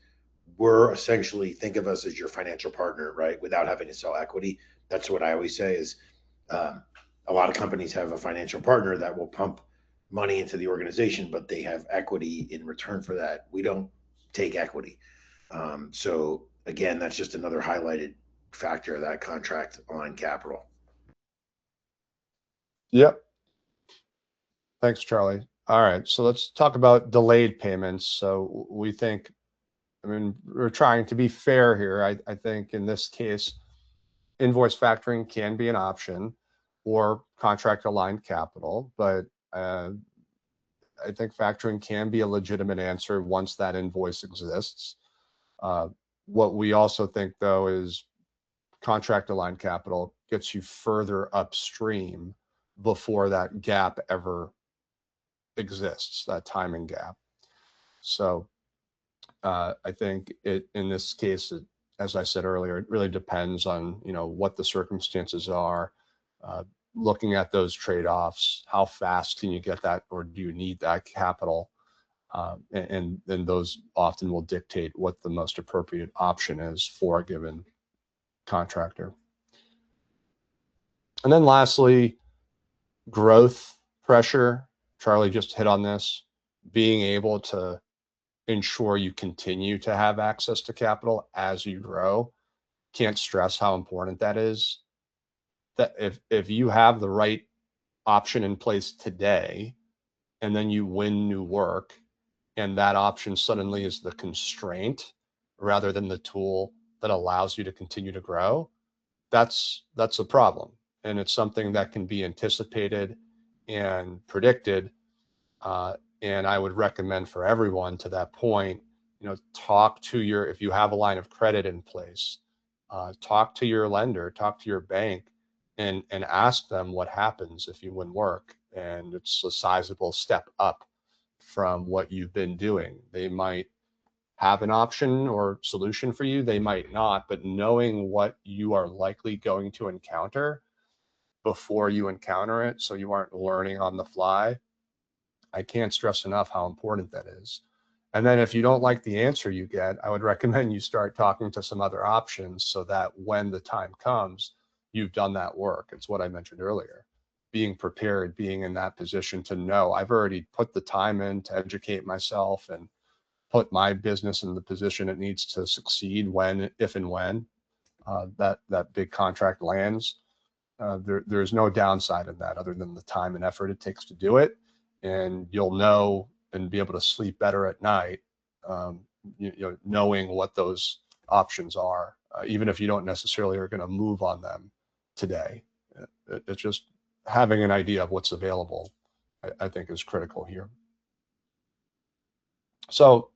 Speaker 2: We're essentially, think of us as your financial partner, right? Without having to sell equity. That's what I always say is a lot of companies have a financial partner that will pump money into the organization, but they have equity in return for that. We don't take equity. So again, that's just another highlighted factor of that contract ELINT Capital.
Speaker 3: Yep. Thanks, Charlie. All right, so let's talk about delayed payments. So we think, I mean, we're trying to be fair here. I think in this case, invoice factoring can be an option or contract aligned capital, but I think factoring can be a legitimate answer once that invoice exists. What we also think, though, is contract aligned capital gets you further upstream before that gap ever exists, that timing gap. So I think in this case, as I said earlier, it really depends on what the circumstances are, looking at those trade-offs. How fast can you get that, or do you need that capital? And those often will dictate what the most appropriate option is for a given contractor. And then lastly, growth pressure. Charlie just hit on this. Being able to ensure you continue to have access to capital as you grow. Can't stress how important that is. That if you have the right option in place today, and then you win new work, and that option suddenly is the constraint rather than the tool that allows you to continue to grow, that's a problem. And it's something that can be anticipated and predicted. And I would recommend for everyone to that point, talk to if you have a line of credit in place, talk to your lender, talk to your bank, and ask them what happens if you win work. And it's a sizable step up from what you've been doing. They might have an option or solution for you, they might not, but knowing what you are likely going to encounter before you encounter it, so you aren't learning on the fly, I can't stress enough how important that is. And then if you don't like the answer you get, I would recommend you start talking to some other options so that when the time comes, you've done that work. It's what I mentioned earlier. Being prepared, being in that position to know I've already put the time in to educate myself and put my business in the position it needs to succeed if and when that big contract lands. There's no downside in that other than the time and effort it takes to do it. And you'll know and be able to sleep better at night, knowing what those options are, even if you don't necessarily are going to move on them today. It's just having an idea of what's available, I think, is critical here. So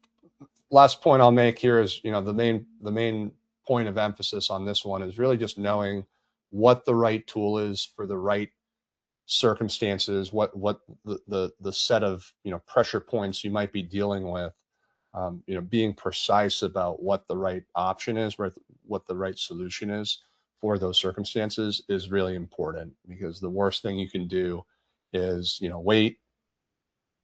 Speaker 3: last point I'll make here is, the main point of emphasis on this one is really just knowing what the right tool is for the right circumstances, what the set of pressure points you might be dealing with, being precise about what the right option is, what the right solution is for those circumstances is really important, because the worst thing you can do is wait,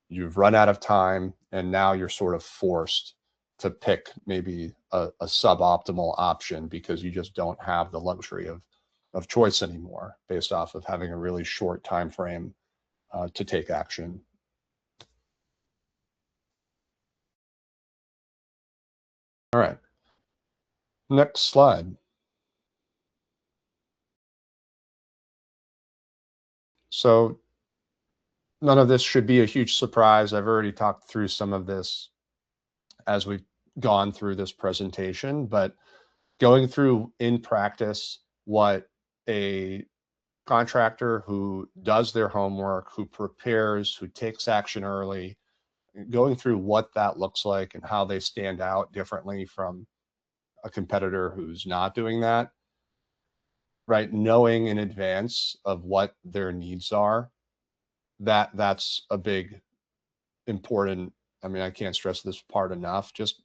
Speaker 3: you've run out of time, and now you're sort of forced to pick maybe a suboptimal option because you just don't have the luxury of choice anymore based off of having a really short time frame to take action. All right, next slide. So none of this should be a huge surprise. I've already talked through some of this as we've gone through this presentation, but going through in practice what a contractor who does their homework, who prepares, who takes action early, going through what that looks like and how they stand out differently from a competitor who's not doing that, right? Knowing in advance of what their needs are, that's a big important, I can't stress this part enough. Just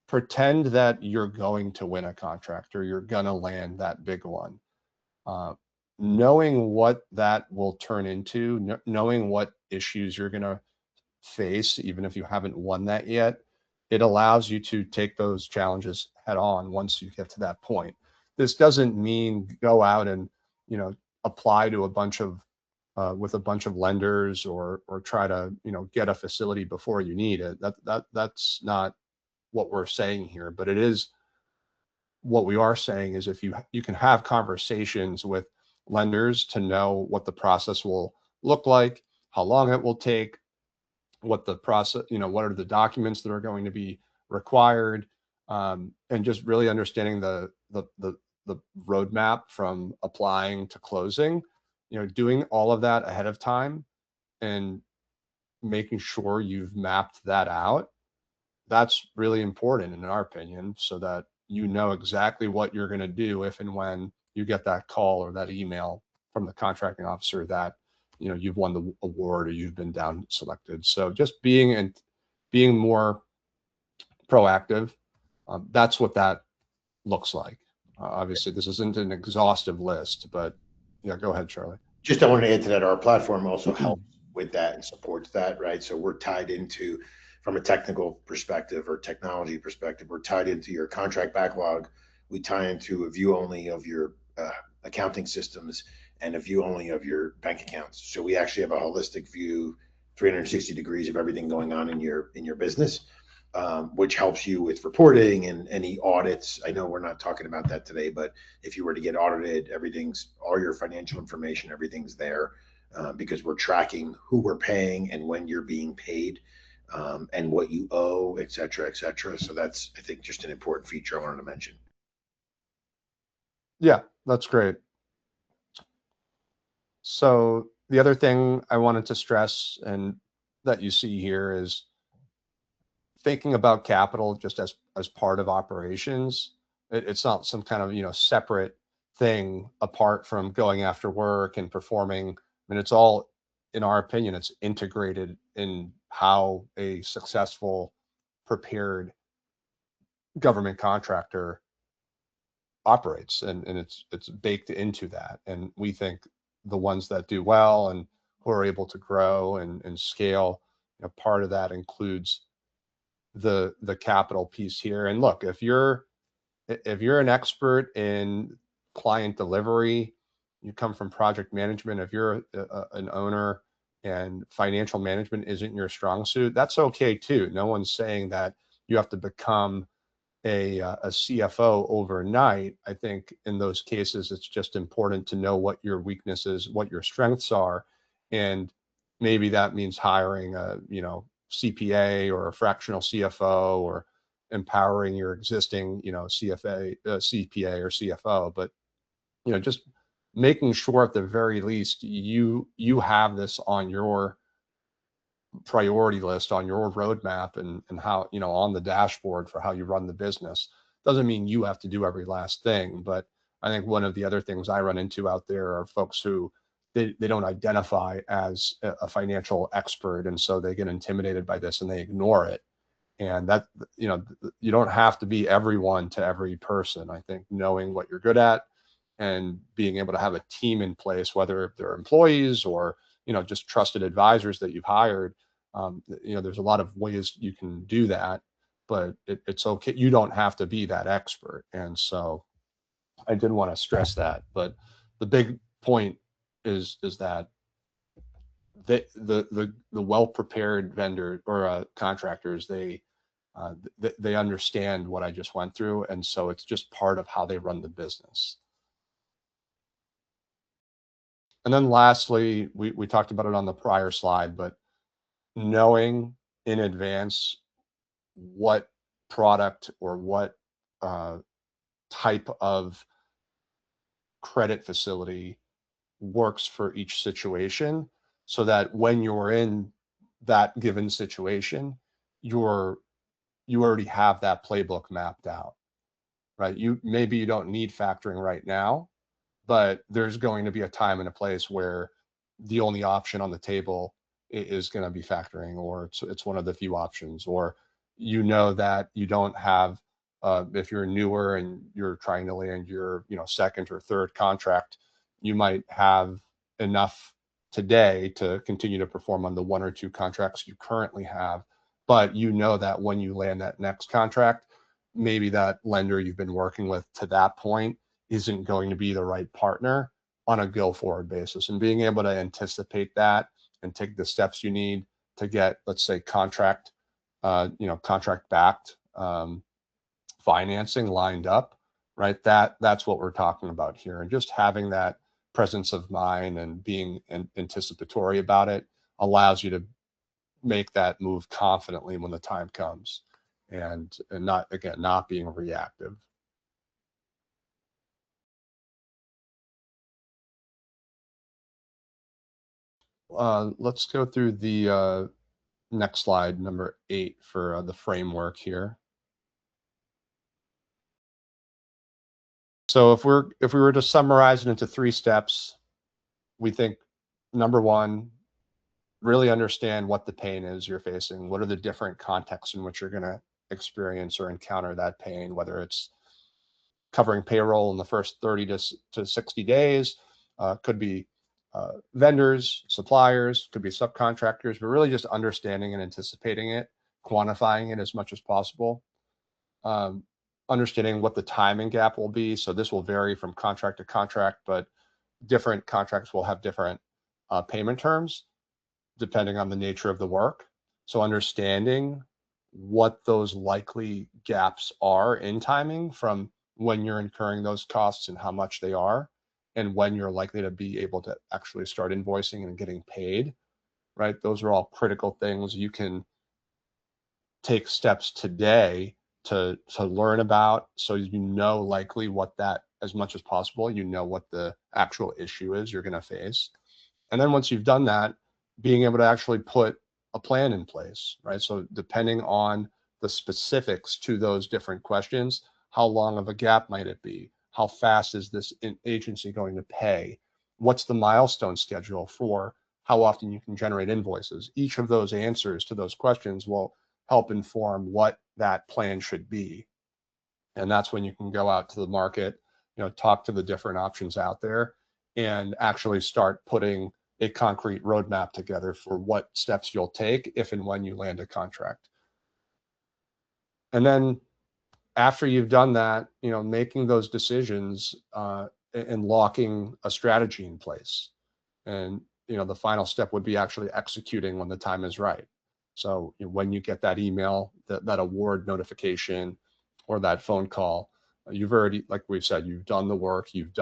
Speaker 3: pretend that you're going to win a contract or you're going to land that big one. Knowing what that will turn into, knowing what issues you're going to face, even if you haven't won that yet, it allows you to take those challenges head on once you get to that point. This doesn't mean go out and, you know, apply to a bunch of with a bunch of lenders, or try to, you know, get a facility before you need it. That's not what we're saying here. But it is, what we are saying is, if you can have conversations with lenders to know what the process will look like, how long it will take, what the process, you know, what are the documents that are going to be required, and just really understanding the roadmap from applying to closing, you know, doing all of that ahead of time and making sure you've mapped that out. That's really important in our opinion, so that you know exactly what you're going to do if and when you get that call or that email from the contracting officer that, you know, you've won the award or you've been down selected. So just being more proactive, that's what that looks like. Obviously, this isn't an exhaustive list, but yeah, go ahead, Charlie.
Speaker 2: Just I wanted to add to that, our platform also helps with that and supports that, right? So we're tied into, from a technical perspective or technology perspective, we're tied into your contract backlog. We tie into a view only of your accounting systems and a view only of your bank accounts. So we actually have a holistic view, 360 degrees of everything going on in your business, which helps you with reporting and any audits. I know we're not talking about that today, but if you were to get audited, all your financial information, everything's there, because we're tracking who we're paying and when you're being paid, and what you owe, et cetera, et cetera. So that's, I think, just an important feature I wanted to mention.
Speaker 3: Yeah, that's great. So the other thing I wanted to stress, and that you see here, is thinking about capital just as part of operations. It's not some kind of, you know, separate thing apart from going after work and performing. I mean, it's all, in our opinion, it's integrated in how a successful, prepared government contractor operates, and it's baked into that. And we think the ones that do well and who are able to grow and scale, you know, part of that includes the capital piece here. And look, if you're an expert in client delivery, you come from project management, if you're an owner and financial management isn't your strong suit, that's okay too. No one's saying that you have to become a CFO overnight. I think in those cases, it's just important to know what your weaknesses, what your strengths are, and maybe that means hiring a, you know, CPA or a fractional CFO, or empowering your existing, you know, CPA or CFO. But, you know, just making sure at the very least you have this on your priority list, on your roadmap, and how, you know, on the dashboard for how you run the business. Doesn't mean you have to do every last thing, but I think one of the other things I run into out there are folks who they don't identify as a financial expert, and so they get intimidated by this and they ignore it. And that, you know, you don't have to be everyone to every person. I think knowing what you're good at and being able to have a team in place, whether they're employees or, you know, just trusted advisors that you've hired, you know, there's a lot of ways you can do that, but it's okay. You don't have to be that expert. And so I did want to stress that. But the big point is that the well-prepared vendor or contractors, they understand what I just went through, and so it's just part of how they run the business. And then lastly, we talked about it on the prior slide, but knowing in advance what product or what type of credit facility works for each situation, so that when you're in that given situation, you already have that playbook mapped out, right? Maybe you don't need factoring right now, but there's going to be a time and a place where the only option on the table is going to be factoring, or it's one of the few options, or you know that you don't have, if you're newer and you're trying to land your, you know, second or third contract, you might have enough today to continue to perform on the 1 or 2 contracts you currently have. But you know that when you land that next contract, maybe that lender you've been working with to that point isn't going to be the right partner on a go forward basis. And being able to anticipate that and take the steps you need to get, let's say, contract backed financing lined up, right? That's what we're talking about here. And just having that presence of mind and being anticipatory about it allows you to make that move confidently when the time comes, and not being reactive. Let's go through the next slide, number 8, for the framework here. So if we were to summarize it into 3 steps, we think number 1, really understand what the pain is you're facing. What are the different contexts in which you're going to experience or encounter that pain, whether it's covering payroll in the first 30 to 60 days, could be vendors, suppliers, could be subcontractors, but really just understanding and anticipating it, quantifying it as much as possible, understanding what the timing gap will be. So this will vary from contract to contract, but different contracts will have different payment terms depending on the nature of the work. So understanding what those likely gaps are in timing from when you're incurring those costs and how much they are, and when you're likely to be able to actually start invoicing and getting paid, right? Those are all critical things you can take steps today to learn about, so you know likely what that, as much as possible, you know what the actual issue is you're going to face. And then once you've done that, being able to actually put a plan in place, right? So depending on the specifics to those different questions, how long of a gap might it be? How fast is this agency going to pay? What's the milestone schedule for how often you can generate invoices? Each of those answers to those questions will help inform what that plan should be. And that's when you can go out to the market, talk to the different options out there, and actually start putting a concrete roadmap together for what steps you'll take if and when you land a contract. And then after you've done that, making those decisions and locking a strategy in place. And, the final step would be actually executing when the time is right. So when you get that email, that award notification, or that phone call, you've already, like we've said, you've done the work, you've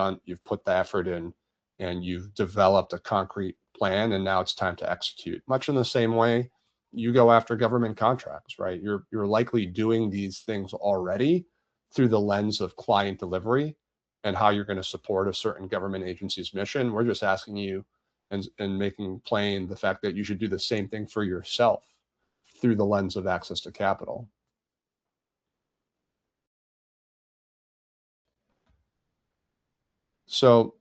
Speaker 3: put the effort in, and you've developed a concrete plan, and now it's time to execute. Much in the same way you go after government contracts, right? You're likely doing these things already through the lens of client delivery and how you're going to support a certain government agency's mission. We're just asking you and making plain the fact that you should do the same thing for yourself through the lens of access to capital. So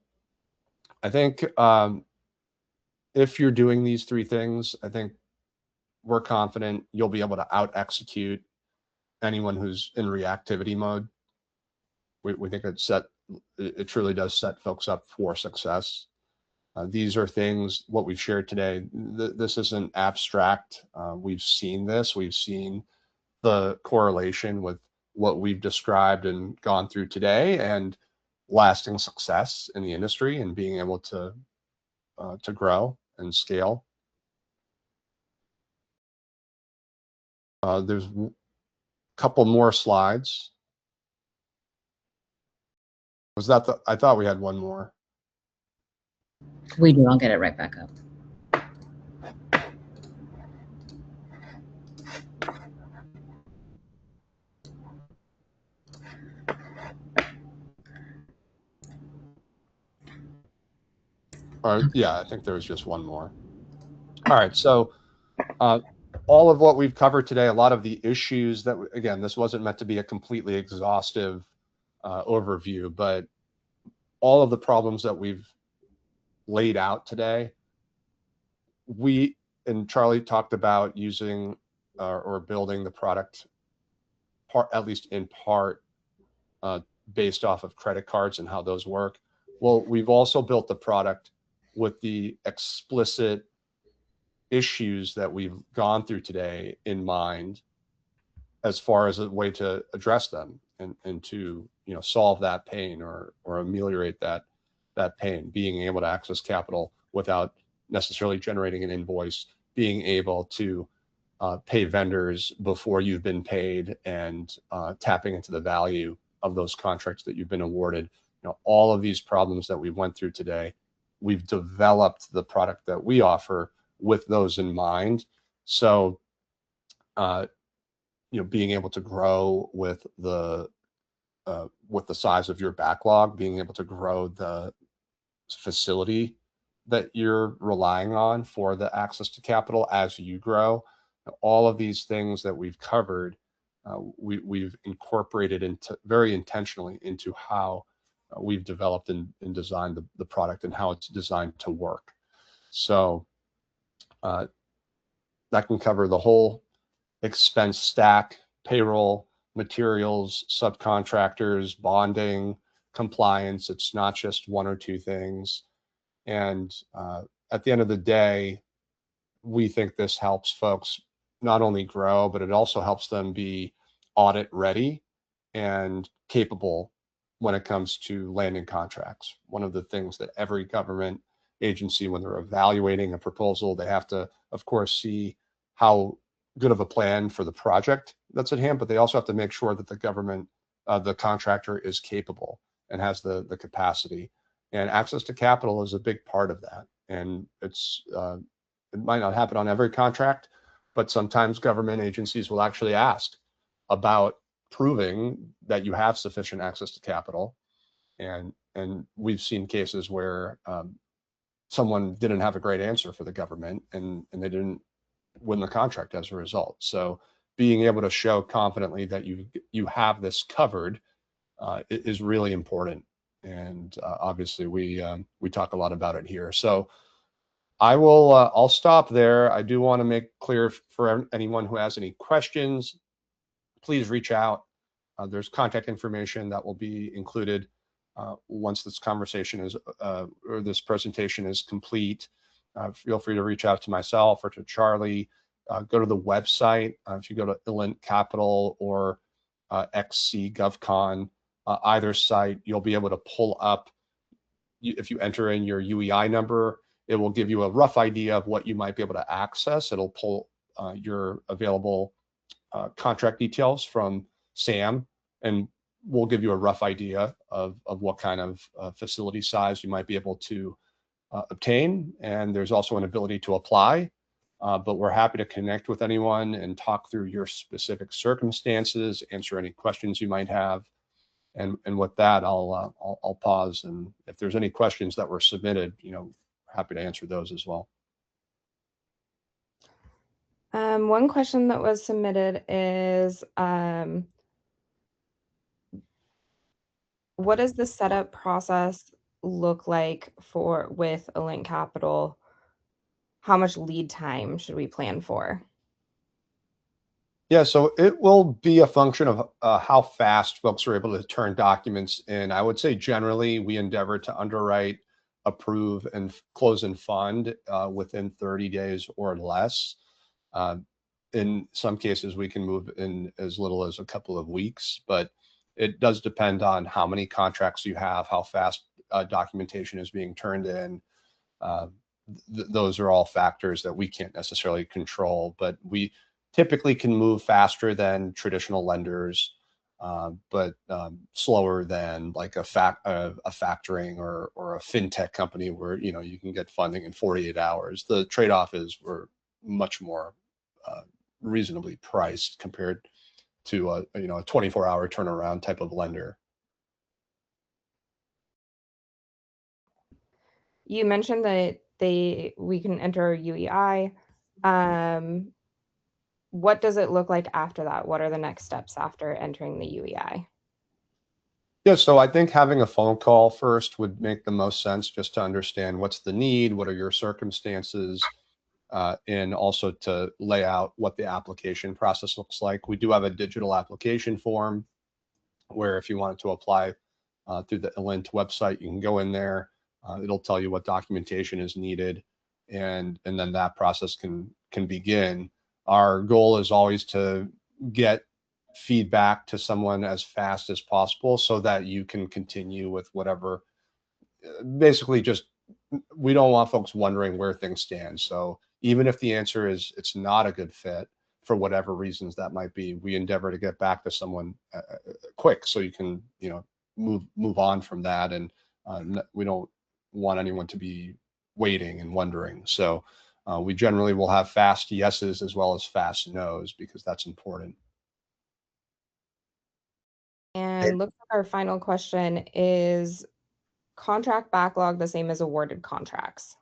Speaker 3: I think if you're doing these 3 things, I think we're confident you'll be able to out-execute anyone who's in reactivity mode. We think it truly does set folks up for success. These are things, what we've shared today, this isn't abstract. We've seen this. We've seen the correlation with what we've described and gone through today and lasting success in the industry and being able to grow and scale. There's a couple more slides. Was that I thought we had one more.
Speaker 4: We do. I'll get it right back up.
Speaker 3: Yeah, I think there was just one more. All right, so all of what we've covered today, a lot of the issues that, again, this wasn't meant to be a completely exhaustive overview, but all of the problems that we've laid out today, we and Charlie talked about using or building the product, at least in part, based off of credit cards and how those work. Well, we've also built the product with the explicit issues that we've gone through today in mind, as far as a way to address them and to, you know, solve that pain or ameliorate that pain. Being able to access capital without necessarily generating an invoice, being able to pay vendors before you've been paid, and tapping into the value of those contracts that you've been awarded. You know, all of these problems that we went through today, we've developed the product that we offer with those in mind. So, you know, being able to grow with the size of your backlog, being able to grow the facility that you're relying on for the access to capital as you grow. All of these things that we've covered, we've incorporated into very intentionally into how we've developed and designed the product and how it's designed to work. So that can cover the whole expense stack: payroll, materials, subcontractors, bonding, compliance. It's not just one or two things. And at the end of the day, we think this helps folks not only grow, but it also helps them be audit ready and capable when it comes to landing contracts. One of the things that every government agency, when they're evaluating a proposal, they have to, of course, see how good of a plan for the project that's at hand, but they also have to make sure that the government, the contractor, is capable and has the capacity. And access to capital is a big part of that. And it's it might not happen on every contract, but sometimes government agencies will actually ask about proving that you have sufficient access to capital. And we've seen cases where someone didn't have a great answer for the government, and they didn't win the contract as a result. So being able to show confidently that you have this covered is really important. And obviously we talk a lot about it here. So I'll stop there. I do want to make clear for anyone who has any questions, please reach out. There's contact information that will be included once this conversation is or this presentation is complete. Feel free to reach out to myself or to Charlie. Go to the website. If you go to ELINT Capital or XC GovCon, either site, you'll be able to pull up. If you enter in your UEI number, it will give you a rough idea of what you might be able to access. It'll pull your available contract details from SAM, and we'll give you a rough idea of what kind of facility size you might be able to obtain. And there's also an ability to apply, but we're happy to connect with anyone and talk through your specific circumstances, answer any questions you might have. And with that, I'll pause. And if there's any questions that were submitted, you know, happy to answer those as well.
Speaker 5: One question that was submitted is, what does the setup process look like with ELINT Capital? How much lead time should we plan for?
Speaker 3: Yeah, so it will be a function of how fast folks are able to turn documents in. I would say generally we endeavor to underwrite, approve, and close and fund within 30 days or less. In some cases, we can move in as little as a couple of weeks, but it does depend on how many contracts you have, how fast documentation is being turned in. Those are all factors that we can't necessarily control, but we typically can move faster than traditional lenders, but slower than like a factoring or a fintech company where, you know, you can get funding in 48 hours. The trade-off is we're much more reasonably priced compared to a 24-hour turnaround type of lender.
Speaker 5: You mentioned that we can enter UEI. What does it look like after that? What are the next steps after entering the UEI?
Speaker 3: Yeah, so I think having a phone call first would make the most sense, just to understand what's the need, what are your circumstances, and also to lay out what the application process looks like. We do have a digital application form where if you wanted to apply through the ELINT website, you can go in there, It'll tell you what documentation is needed, and then that process can begin. Our goal is always to get feedback to someone as fast as possible so that you can continue with whatever. Basically, just we don't want folks wondering where things stand. So even if the answer is it's not a good fit for whatever reasons that might be, we endeavor to get back to someone quick so you can move on from that, and we don't want anyone to be waiting and wondering. So we generally will have fast yeses as well as fast nos, because that's important.
Speaker 5: And looks like our final question is contract backlog the same as awarded contracts?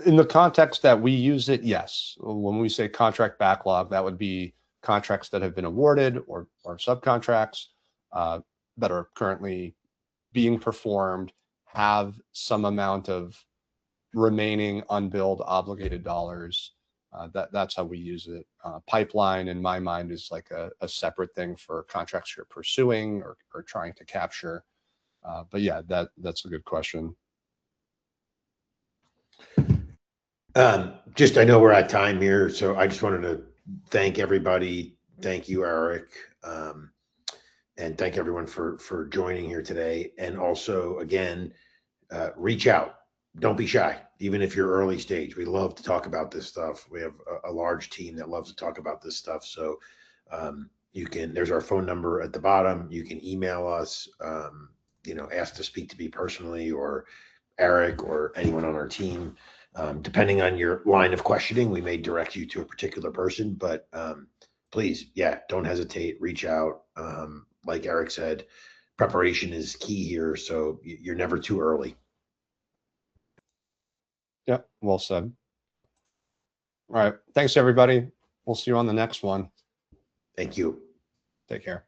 Speaker 3: In the context that we use it, yes. When we say contract backlog, that would be contracts that have been awarded or subcontracts that are currently being performed, have some amount of remaining unbilled obligated dollars. That's how we use it. Pipeline, in my mind, is like a separate thing for contracts you're pursuing or trying to capture. But yeah, that's a good question.
Speaker 2: I know we're at time here, so I just wanted to thank everybody. Thank you, Eric. And thank everyone for joining here today. And also, again, reach out. Don't be shy, even if you're early stage. We love to talk about this stuff. We have a large team that loves to talk about this stuff. So there's our phone number at the bottom. You can email us, ask to speak to me personally, or Eric, or anyone on our team. Depending on your line of questioning, we may direct you to a particular person, but please, don't hesitate, reach out. Like Eric said, preparation is key here, so you're never too early.
Speaker 3: Yep, well said. All right, thanks everybody. We'll see you on the next one.
Speaker 2: Thank you.
Speaker 3: Take care.